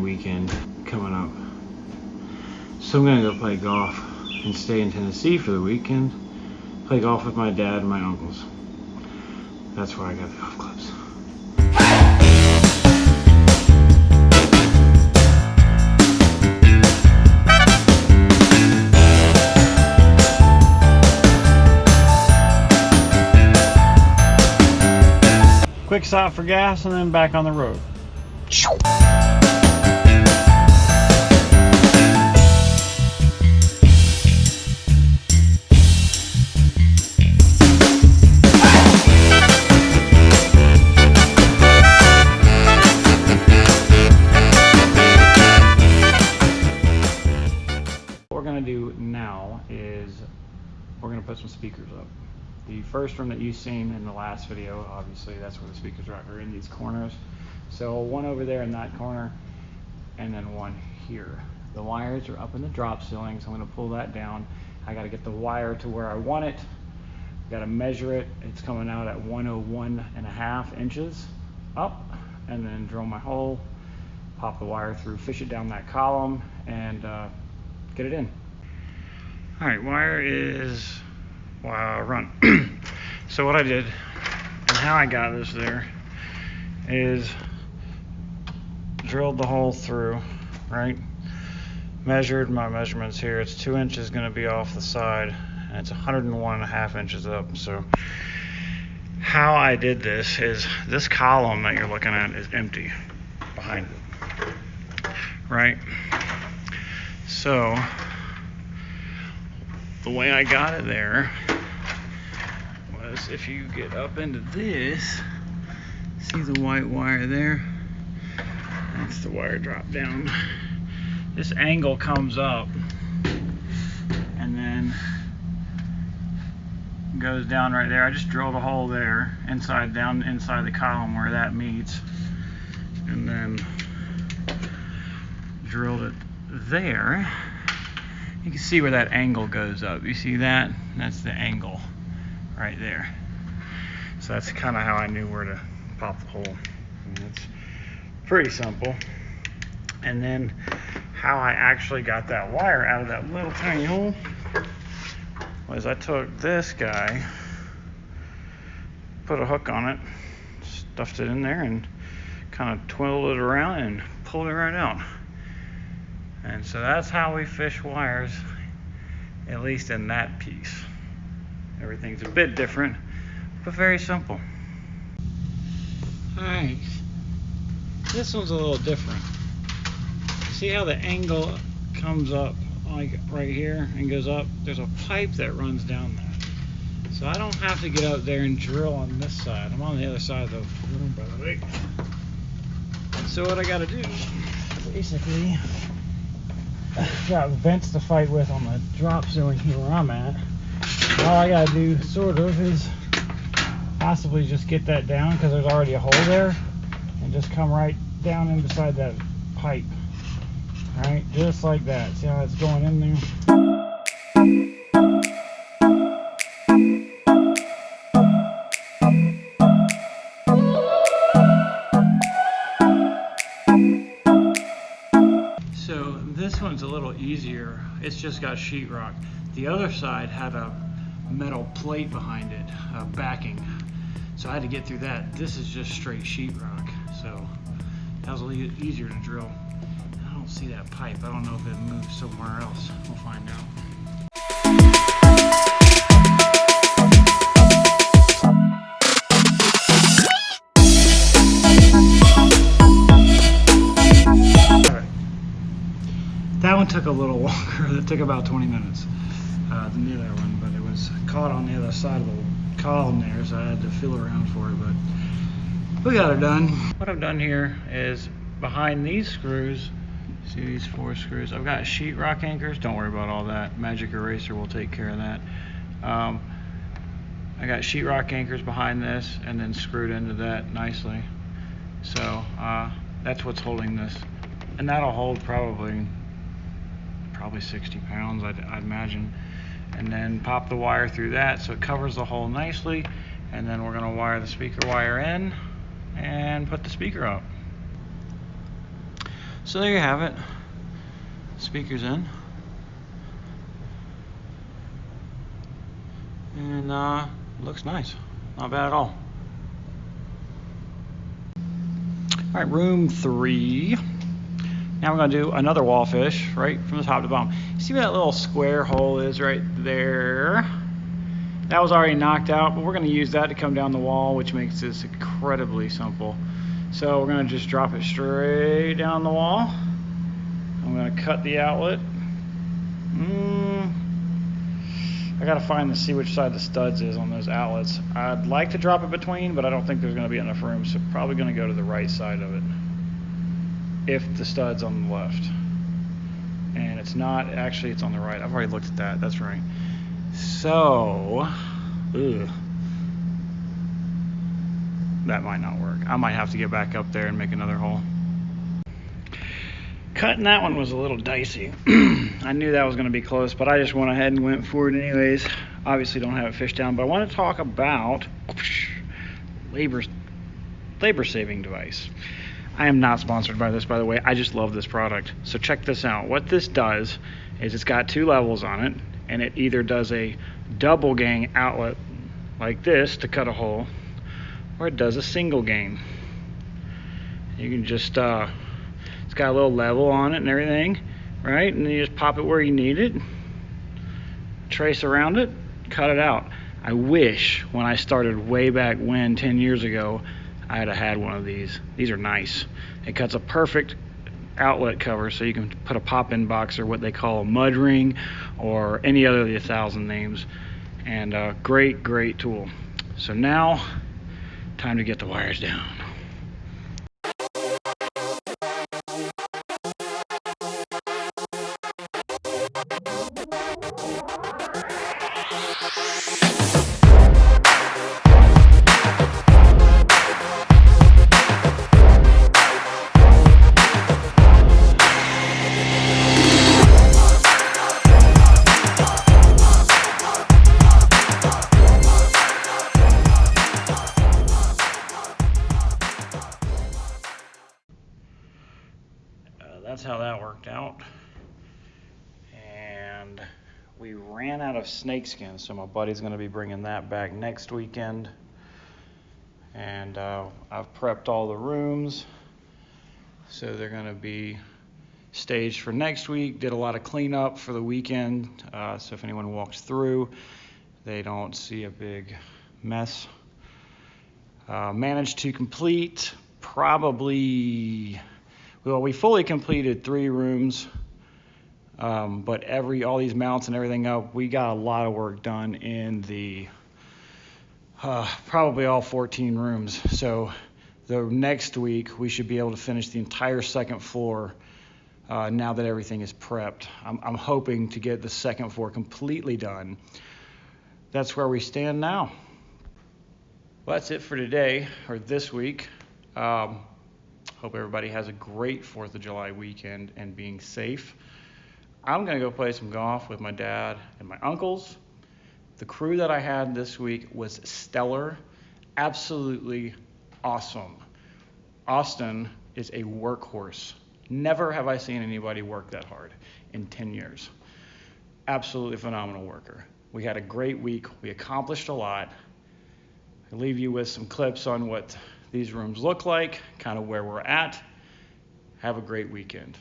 weekend coming up. So I'm gonna go play golf and stay in Tennessee for the weekend. Play golf with my dad and my uncles. That's where I got the golf clubs. Quick stop for gas and then back on the road. What we're going to do now is we're going to put some speakers up. The first room that you've seen in the last video, obviously that's where the speakers are in these corners. So one over there in that corner, and then one here. The wires are up in the drop ceiling, so I'm going to pull that down. I got to get the wire to where I want it. Got to measure it. It's coming out at 101.5 inches up, and then drill my hole, pop the wire through, fish it down that column, and get it in. All right, wire is run. So what I did and how I got this there is drilled the hole through, right? Measured my measurements here. It's 2 inches going to be off the side, and it's 101.5 inches up. So how I did this is this column that you're looking at is empty behind it, right? So the way I got it there was, if you get up into this, see the white wire there? That's the wire drop down. This angle comes up and then goes down right there. I just drilled a hole there, down inside the column where that meets, and then drilled it there. You can see where that angle goes up. You see that? That's the angle right there. So that's kind of how I knew where to pop the hole. And it's pretty simple. And then how I actually got that wire out of that little tiny hole was I took this guy, put a hook on it, stuffed it in there, and kind of twiddled it around and pulled it right out. And so that's how we fish wires, at least in that piece. Everything's a bit different, but very simple. Alright, this one's a little different. See how the angle comes up like right here and goes up? There's a pipe that runs down there. So I don't have to get up there and drill on this side. I'm on the other side of the room, by the way. So what I gotta do, basically, got vents to fight with on the drop ceiling here where I'm at. All I gotta do sort of is possibly just get that down, because there's already a hole there, and just come right down in beside that pipe. Alright, just like that. See how it's going in there? So this one's a little easier. It's just got sheetrock. The other side had a metal plate behind it, backing. So I had to get through that. This is just straight sheetrock. So that was a little easier to drill. I don't see that pipe. I don't know if it moved somewhere else. We'll find out. That one took a little longer. It took about 20 minutes than the other one, but it was caught on the other side of the column there, so I had to feel around for it, but we got it done. What I've done here is behind these screws, see these 4 screws, I've got sheetrock anchors. Don't worry about all that. Magic Eraser will take care of that. I got sheetrock anchors behind this and then screwed into that nicely. So that's what's holding this, and that'll hold probably 60 pounds, I'd imagine. And then pop the wire through that so it covers the hole nicely, and then we're going to wire the speaker wire in and put the speaker up. So there you have it. Speakers in. And looks nice. Not bad at all. All right, room 3. Now we're going to do another wall fish right from the top to bottom. See where that little square hole is right there? That was already knocked out, but we're going to use that to come down the wall, which makes this incredibly simple. So we're going to just drop it straight down the wall. I'm going to cut the outlet. I got to see which side the studs is on those outlets. I'd like to drop it between, but I don't think there's going to be enough room, so probably going to go to the right side of it if the stud's on the left. And it's not, actually it's on the right. I've already looked at that, that's right. So, that might not work. I might have to get back up there and make another hole. Cutting that one was a little dicey. I knew that was going to be close, but I just went ahead and went for it anyways. Obviously don't have it fished down, but I want to talk about labor saving device. I am not sponsored by this, by the way. I just love this product. So check this out. What this does is it's got 2 levels on it, and it either does a double gang outlet like this to cut a hole, or it does a single gang. You can just it's got a little level on it and everything, right? And then you just pop it where you need it, trace around it, cut it out. I wish when I started way back when, 10 years ago, I had one of these. These are nice. It cuts a perfect outlet cover, so you can put a pop-in box or what they call a mud ring or any other of the 1,000 names. And great tool. So now, time to get the wires down. That's how that worked out. And we ran out of snakeskin, so my buddy's going to be bringing that back next weekend. And I've prepped all the rooms, so they're going to be staged for next week. Did a lot of cleanup for the weekend, so if anyone walks through, they don't see a big mess. Managed to complete probably... Well, we fully completed 3 rooms, but all these mounts and everything up, we got a lot of work done in the probably all 14 rooms. So the next week we should be able to finish the entire second floor now that everything is prepped. I'm hoping to get the second floor completely done. That's where we stand now. Well, that's it for today, or this week. Hope everybody has a great 4th of July weekend and being safe. I'm going to go play some golf with my dad and my uncles. The crew that I had this week was stellar, absolutely awesome. Austin is a workhorse. Never have I seen anybody work that hard in 10 years. Absolutely phenomenal worker. We had a great week. We accomplished a lot. I'll leave you with some clips on what these rooms look like, kind of where we're at. Have a great weekend.